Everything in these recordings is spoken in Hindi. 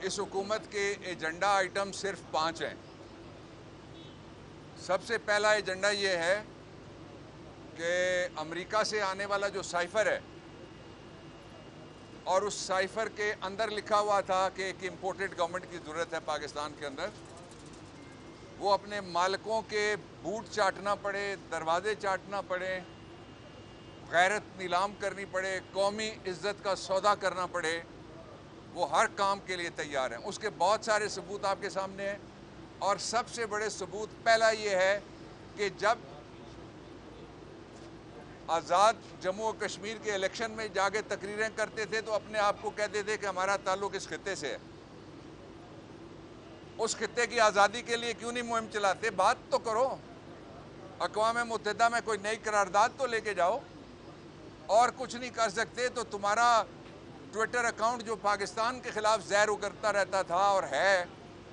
इस हुकूमत के एजेंडा आइटम सिर्फ 5 हैं। सबसे पहला एजेंडा ये है कि अमेरिका से आने वाला जो साइफर है, और उस साइफर के अंदर लिखा हुआ था कि एक इम्पोर्टेड गवर्नमेंट की ज़रूरत है पाकिस्तान के अंदर, वो अपने मालिकों के बूट चाटना पड़े, दरवाजे चाटना पड़े, गैरत नीलाम करनी पड़े, कौमी इज्जत का सौदा करना पड़े, वो हर काम के लिए तैयार हैं। उसके बहुत सारे सबूत आपके सामने हैं, और सबसे बड़े सबूत पहला ये है कि जब आज़ाद जम्मू और कश्मीर के इलेक्शन में जाके तकरीरें करते थे तो अपने आप को कहते थे कि हमारा ताल्लुक इस खित्ते से है। उस खित्ते की आज़ादी के लिए क्यों नहीं मुहिम चलाते? बात तो करो, अक़वाम मुत्तहिदा में कोई नई करारदाद तो लेके जाओ। और कुछ नहीं कर सकते तो तुम्हारा ट्विटर अकाउंट जो पाकिस्तान के ख़िलाफ़ ज़हर उगरता रहता था और है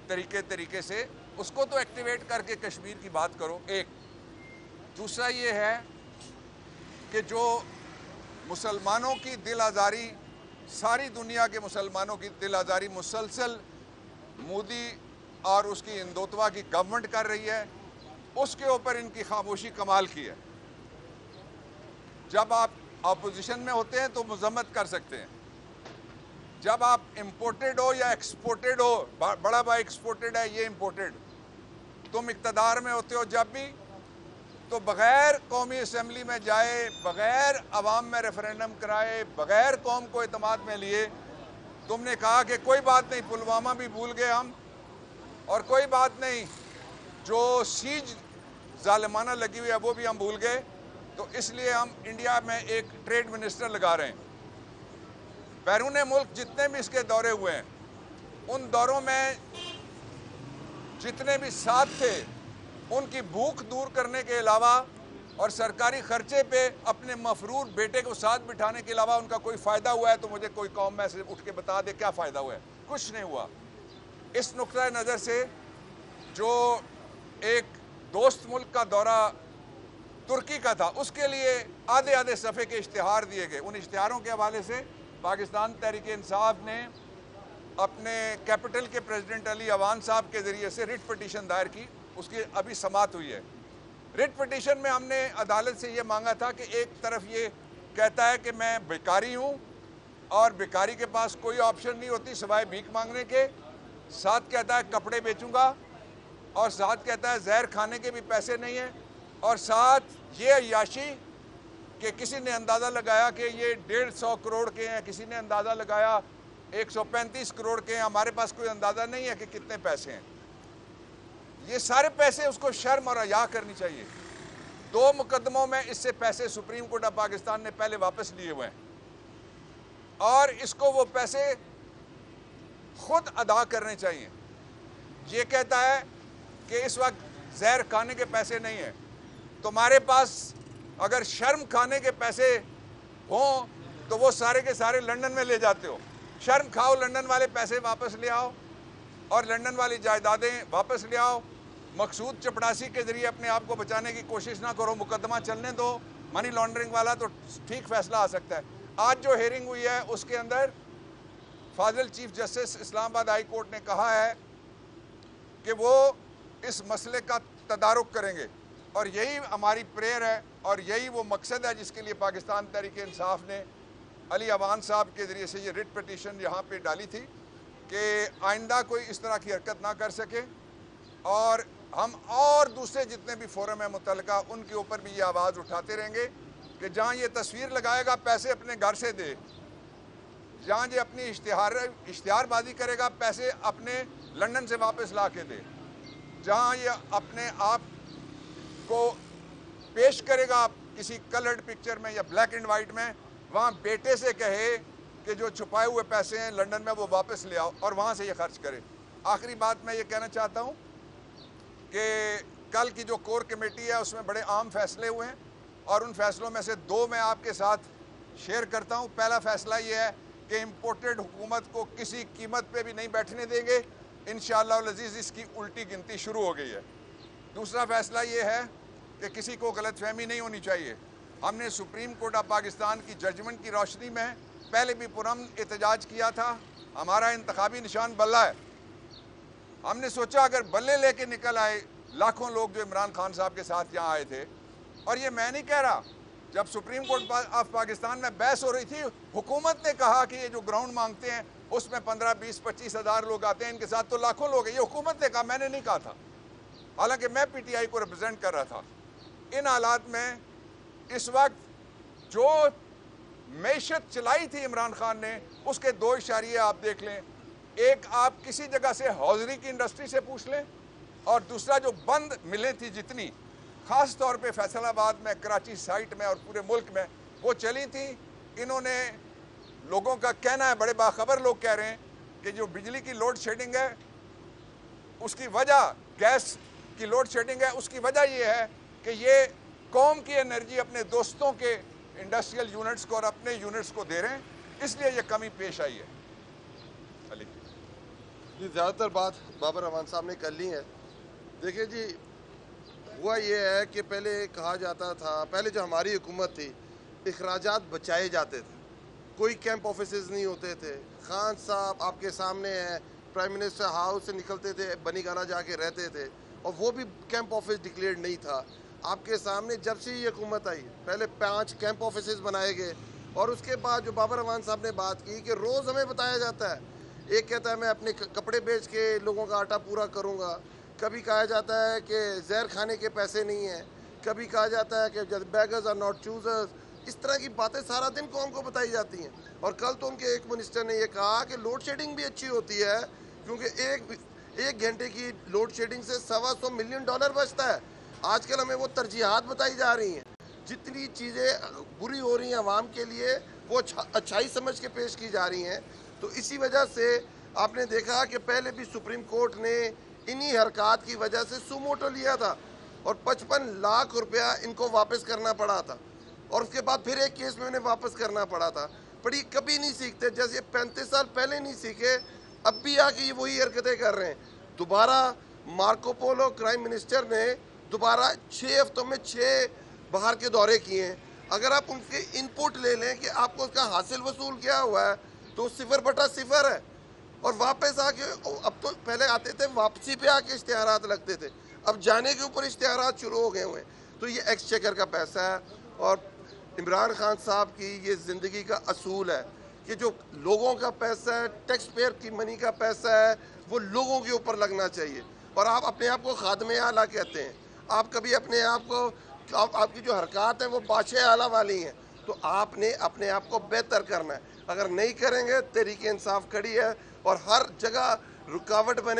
तरीके से, उसको तो एक्टिवेट करके कश्मीर की बात करो। एक दूसरा ये है कि जो मुसलमानों की दिल आज़ारी, सारी दुनिया के मुसलमानों की दिल आज़ारी मुसलसल मोदी और उसकी हिंदुत्वा की गवर्नमेंट कर रही है, उसके ऊपर इनकी खामोशी कमाल की है। जब आप अपोजिशन में होते हैं तो मजम्मत कर सकते हैं, जब आप इम्पोर्टेड हो या एक्सपोर्टेड हो, बड़ा भाई एक्सपोर्टेड है, ये इम्पोर्टेड, तुम इक़्तिदार में होते हो जब भी, तो बग़ैर कौमी असम्बली में जाए, बग़ैर अवाम में रेफरेंडम कराए, बग़ैर कौम को एतमाद में लिए तुमने कहा कि कोई बात नहीं, पुलवामा भी भूल गए हम, और कोई बात नहीं, जो सीज जालिमाना लगी हुई है वो भी हम भूल गए। तो इसलिए हम इंडिया में एक ट्रेड मिनिस्टर लगा रहे हैं। बैरून मुल्क जितने भी इसके दौरे हुए हैं, उन दौरों में जितने भी साथ थे, उनकी भूख दूर करने के अलावा और सरकारी खर्चे पे अपने मफरूर बेटे को साथ बिठाने के अलावा उनका कोई फ़ायदा हुआ है तो मुझे कोई कौम में से उठ के बता दे क्या फ़ायदा हुआ है? कुछ नहीं हुआ। इस नुक्ता नज़र से जो एक दोस्त मुल्क का दौरा तुर्की का था, उसके लिए आधे आधे सफ़े के इश्तिहार दिए गए। उन इश्तिहारों के हवाले से पाकिस्तान तहरीक इंसाफ ने अपने कैपिटल के प्रेसिडेंट अली अवान साहब के ज़रिए से रिट पिटीशन दायर की, उसकी अभी समाअत हुई है। रिट पिटीशन में हमने अदालत से ये मांगा था कि एक तरफ ये कहता है कि मैं बेकारी हूँ और बेकारी के पास कोई ऑप्शन नहीं होती सिवाय भीख मांगने के, साथ कहता है कपड़े बेचूंगा, और साथ कहता है जहर खाने के भी पैसे नहीं हैं, और साथ ये अय्याशी कि किसी ने अंदाज़ा लगाया कि ये 150 करोड़ के हैं, किसी ने अंदाज़ा लगाया 135 करोड़ के हैं, हमारे पास कोई अंदाज़ा नहीं है कि कितने पैसे हैं। ये सारे पैसे उसको शर्म और हया करनी चाहिए। 2 मुकदमों में इससे पैसे सुप्रीम कोर्ट ऑफ पाकिस्तान ने पहले वापस लिए हुए हैं, और इसको वो पैसे खुद अदा करने चाहिए। ये कहता है कि इस वक्त जहर खाने के पैसे नहीं हैं। तुम्हारे पास अगर शर्म खाने के पैसे हों तो वो सारे के सारे लंदन में ले जाते हो। शर्म खाओ, लंदन वाले पैसे वापस ले आओ और लंदन वाली जायदादें वापस ले आओ। मकसूद चपड़ासी के ज़रिए अपने आप को बचाने की कोशिश ना करो, मुकदमा चलने दो, मनी लॉन्ड्रिंग वाला तो ठीक फैसला आ सकता है। आज जो हेयरिंग हुई है उसके अंदर Fazil chief justice Islamabad high court ने कहा है कि वो इस मसले का तदारुक करेंगे, और यही हमारी प्रेयर है और यही वो मकसद है जिसके लिए पाकिस्तान तहरीक इंसाफ ने अली अवान साहब के ज़रिए से ये रिट पिटीशन यहाँ पे डाली थी कि आइंदा कोई इस तरह की हरकत ना कर सके। और हम और दूसरे जितने भी फोरम है मुतल्लिका, उनके ऊपर भी ये आवाज़ उठाते रहेंगे कि जहाँ ये तस्वीर लगाएगा पैसे अपने घर से दे, जहाँ ये अपनी इश्तिहारबाजी करेगा पैसे अपने लंदन से वापस ला के दे, जहाँ ये अपने आप को पेश करेगा किसी कलर्ड पिक्चर में या ब्लैक एंड वाइट में, वहाँ बेटे से कहे कि जो छुपाए हुए पैसे हैं लंदन में वो वापस ले आओ और वहाँ से ये खर्च करे। आखिरी बात मैं ये कहना चाहता हूँ कि कल की जो कोर कमेटी है उसमें बड़े अहम फैसले हुए हैं, और उन फैसलों में से 2 मैं आपके साथ शेयर करता हूँ। पहला फैसला ये है कि इम्पोर्टेड हुकूमत को किसी कीमत पे भी नहीं बैठने देंगे, इंशाअल्लाह अज़ीज़ इसकी उल्टी गिनती शुरू हो गई है। दूसरा फैसला ये है कि किसी को गलतफहमी नहीं होनी चाहिए। हमने सुप्रीम कोर्ट ऑफ पाकिस्तान की जजमेंट की रोशनी में पहले भी पुरअमन एहतजाज किया था, हमारा इंतखाबी निशान बल्ला है। हमने सोचा अगर बल्ले लेके निकल आए लाखों लोग जो इमरान खान साहब के साथ यहाँ आए थे, और ये मैं नहीं कह रहा, जब सुप्रीम कोर्ट ऑफ पाकिस्तान में बहस हो रही थी, हुकूमत ने कहा कि ये जो ग्राउंड मांगते हैं उसमें 15, 20, 25 हज़ार लोग आते हैं, इनके साथ तो लाखों लोग हैं। ये हुकूमत ने कहा, मैंने नहीं कहा था, हालांकि मैं पीटीआई को रिप्रेजेंट कर रहा था। इन हालात में इस वक्त जो मैशत चलाई थी इमरान खान ने, उसके दो इशारे आप देख लें। एक, आप किसी जगह से हौजरी की इंडस्ट्री से पूछ लें, और दूसरा जो बंद मिलें थी जितनी, ख़ास तौर पे फैसलाबाद में, कराची साइट में और पूरे मुल्क में वो चली थी। इन्होंने, लोगों का कहना है, बड़े बाखबर लोग कह रहे हैं कि जो बिजली की लोड शेडिंग है उसकी वजह, गैस की लोड शेडिंग है, उसकी वजह ये है कि ये कौम की एनर्जी अपने दोस्तों के इंडस्ट्रियल यूनिट्स को और अपने यूनिट्स को दे रहे हैं, इसलिए ये कमी पेश आई है। अली जी, ज़्यादातर बात बाबर रहमान साहब ने कर ली है। देखिए जी, हुआ ये है कि पहले कहा जाता था, पहले जो हमारी हुकूमत थी, अखराजात बचाए जाते थे, कोई कैंप ऑफिसेज नहीं होते थे। खान साहब आपके सामने हैं, प्राइम मिनिस्टर हाउस से निकलते थे, बनी गाना जाके रहते थे, और वो भी कैंप ऑफिस डिक्लेयर्ड नहीं था। आपके सामने जब से ये हुकूमत आई, पहले 5 कैंप ऑफिसेज बनाए गए, और उसके बाद जो बाबर रहमान साहब ने बात की कि रोज़ हमें बताया जाता है, एक कहता है मैं अपने कपड़े बेच के लोगों का आटा पूरा करूँगा, कभी कहा जाता है कि जहर खाने के पैसे नहीं हैं, कभी कहा जाता है कि बेगर्स आर नॉट चूजर्स। इस तरह की बातें सारा दिन कौम को बताई जाती हैं। और कल तो उनके एक मिनिस्टर ने ये कहा कि लोड शेडिंग भी अच्छी होती है, क्योंकि एक घंटे की लोड शेडिंग से $125 मिलियन बचता है। आजकल हमें वो तरजीहात बताई जा रही हैं, जितनी चीज़ें बुरी हो रही हैं आवाम के लिए, वो अच्छाई समझ के पेश की जा रही हैं। तो इसी वजह से आपने देखा कि पहले भी सुप्रीम कोर्ट ने इन्हीं हरकत की वजह से सुमोटो लिया था, और 55 लाख रुपया इनको वापस करना पड़ा था, और उसके बाद फिर एक केस में उन्हें वापस करना पड़ा था। पर ये कभी नहीं सीखते, जैसे 35 साल पहले नहीं सीखे, अब भी आके ये वही हरकतें कर रहे हैं। दोबारा मार्को पोलो क्राइम मिनिस्टर ने दोबारा 6 हफ्तों में 6 बाहर के दौरे किए हैं। अगर आप उनके इनपुट ले लें कि आपको उसका हासिल वसूल क्या हुआ है, तो 0/0 है। और वापस आके, अब तो पहले आते थे वापसी पे आके इश्तिहारात लगते थे, अब जाने के ऊपर इश्तिहारात शुरू हो गए हुए हैं। तो ये एक्सचेकर का पैसा है, और इमरान खान साहब की ये ज़िंदगी का असूल है कि जो लोगों का पैसा है, टैक्स पेयर की मनी का पैसा है, वो लोगों के ऊपर लगना चाहिए। और आप अपने आप को खादमे आला कहते हैं, आप कभी अपने आप को, आपकी जो हरकत है वो बादशाह आला वाली हैं, तो आपने अपने आप को बेहतर करना है। अगर नहीं करेंगे, तहरीक इंसाफ खड़ी है और हर जगह रुकावट बने।